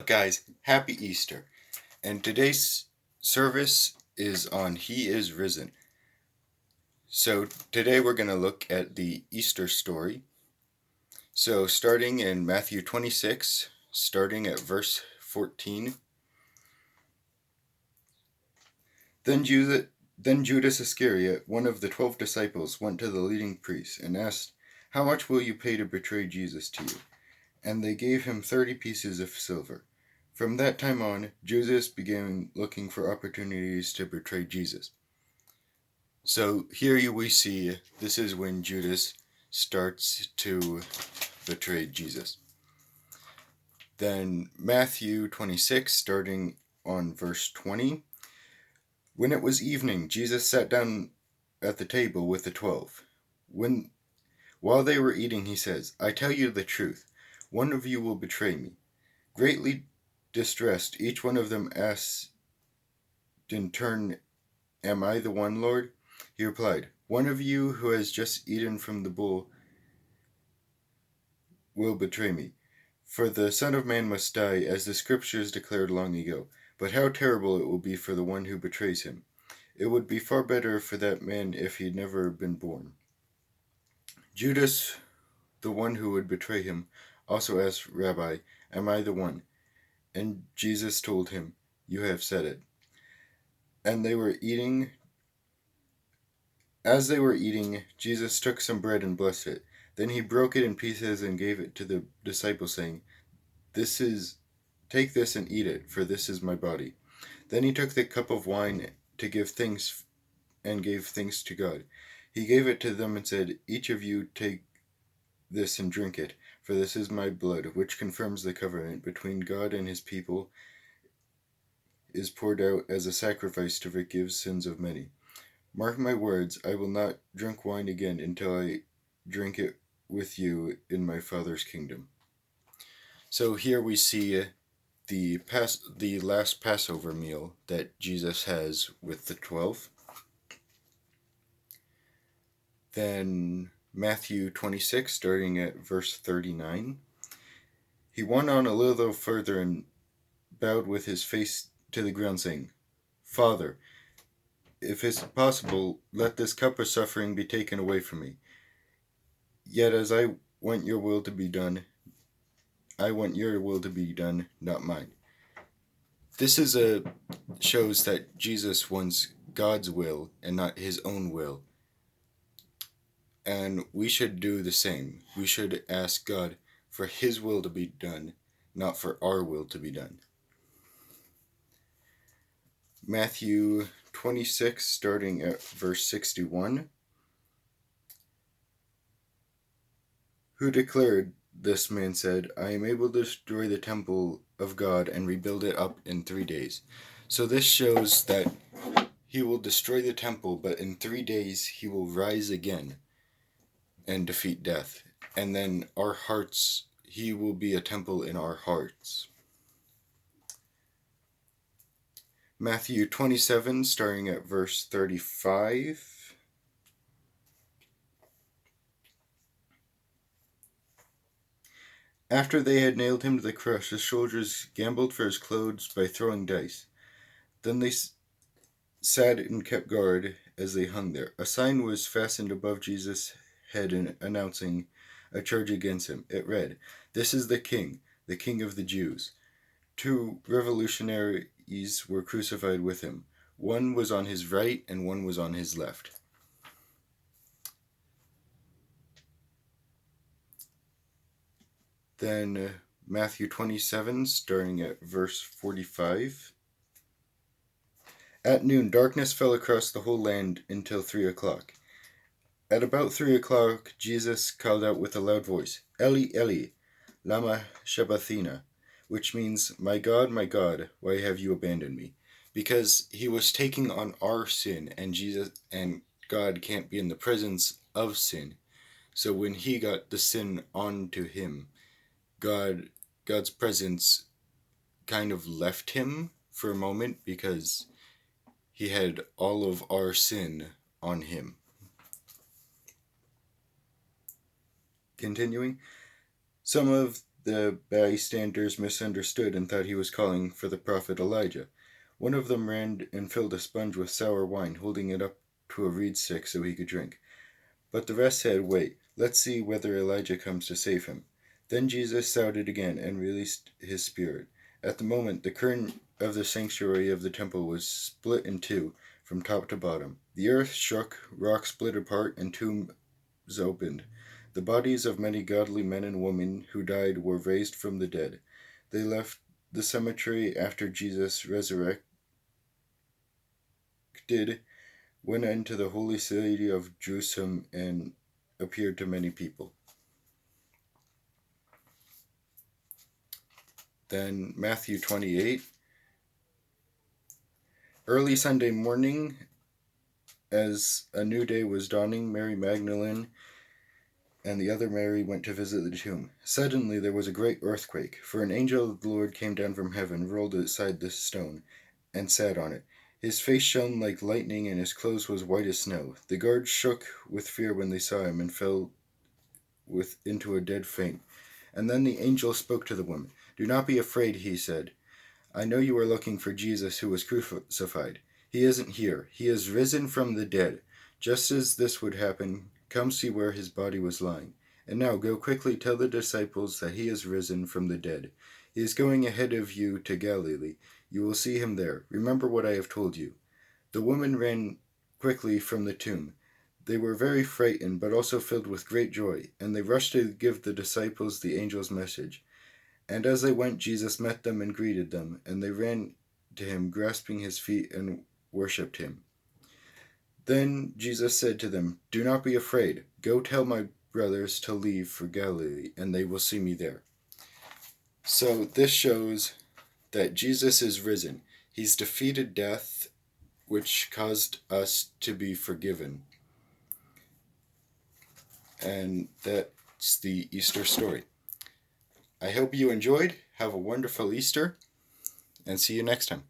guys? Happy Easter. And today's service is on He is Risen. So today we're going to look at the Easter story. So starting in Matthew 26, starting at verse 14. Then Judas Iscariot, one of the 12 disciples, went to the leading priests and asked, "How much will you pay to betray Jesus to you?" And they gave him 30 pieces of silver. From that time on, Judas began looking for opportunities to betray Jesus. So here we see this is when Judas starts to betray Jesus. Then Matthew 26, starting on verse 20. When it was evening, Jesus sat down at the table with the 12. While they were eating, he says, "I tell you the truth, one of you will betray me." Greatly distressed, each one of them asked in turn, "Am I the one, Lord?" He replied, "One of you who has just eaten from the bowl will betray me. For the Son of Man must die, as the Scriptures declared long ago. But how terrible it will be for the one who betrays him. It would be far better for that man if he'd never been born." Judas, the one who would betray him, also asked, "Rabbi, am I the one?" And Jesus told him, "You have said it." And as they were eating, Jesus took some bread and blessed it. Then he broke it in pieces and gave it to the disciples, saying, "Take this and eat it, for this is my body." Then he took the cup of wine to give thanks and gave thanks to God. He gave it to them and said, "Each of you take this and drink it, for this is my blood, which confirms the covenant between God and his people, is poured out as a sacrifice to forgive sins of many. Mark my words, I will not drink wine again until I drink it with you in my Father's kingdom." So here we see the last Passover meal that Jesus has with the 12. Then Matthew 26, starting at verse 39. He went on a little further and bowed with his face to the ground, saying, "Father, if it's possible, let this cup of suffering be taken away from me. Yet as I want your will to be done, not mine." This shows that Jesus wants God's will and not his own will. And we should do the same. We should ask God for his will to be done, not for our will to be done. Matthew 26, starting at verse 61. "Who declared this man said, 'I am able to destroy the temple of God and rebuild it up in 3 days.'" So this shows that he will destroy the temple, but in 3 days he will rise again and defeat death. And then he will be a temple in our hearts. Matthew 27, starting at verse 35. After they had nailed him to the cross, the soldiers gambled for his clothes by throwing dice. Then they sat and kept guard as they hung there. A sign was fastened above Jesus' head announcing a charge against him. It read, "This is the King of the Jews." 2 revolutionaries were crucified with him. One was on his right and one was on his left. Then Matthew 27, starting at verse 45. At noon, darkness fell across the whole land until 3 o'clock. At about 3 o'clock, Jesus called out with a loud voice, "Eli, Eli, lama sabachthani," which means, my God, why have you abandoned me?" Because he was taking on our sin, and God can't be in the presence of sin. So when he got the sin onto him, God's presence kind of left him for a moment because he had all of our sin on him. Continuing, some of The bystanders misunderstood and thought he was calling for the prophet Elijah. One of them ran and filled a sponge with sour wine, holding it up to a reed stick so he could drink. But the rest said, "Wait, let's see whether Elijah comes to save him." Then Jesus shouted again and released his spirit. At the moment, the curtain of the sanctuary of the temple was split in two from top to bottom. The earth shook, rocks split apart, and tombs opened. The bodies of many godly men and women who died were raised from the dead. They left the cemetery after Jesus resurrected, went into the holy city of Jerusalem, and appeared to many people. Then Matthew 28. Early Sunday morning, as a new day was dawning, Mary Magdalene and the other Mary went to visit the tomb. Suddenly there was a great earthquake, for an angel of the Lord came down from heaven, rolled aside the stone, and sat on it. His face shone like lightning, and his clothes was white as snow. The guards shook with fear when they saw him, and fell into a dead faint. And then the angel spoke to the woman. "Do not be afraid," he said. "I know you are looking for Jesus who was crucified. He isn't here. He is risen from the dead. Just as this would happen, come see where his body was lying. And now go quickly tell the disciples that he is risen from the dead. He is going ahead of you to Galilee. You will see him there. Remember what I have told you." The women ran quickly from the tomb. They were very frightened, but also filled with great joy, and they rushed to give the disciples the angel's message. And as they went, Jesus met them and greeted them, and they ran to him, grasping his feet, and worshipped him. Then Jesus said to them, "Do not be afraid. Go tell my brothers to leave for Galilee, and they will see me there." So this shows that Jesus is risen. He's defeated death, which caused us to be forgiven. And that's the Easter story. I hope you enjoyed. Have a wonderful Easter, and see you next time.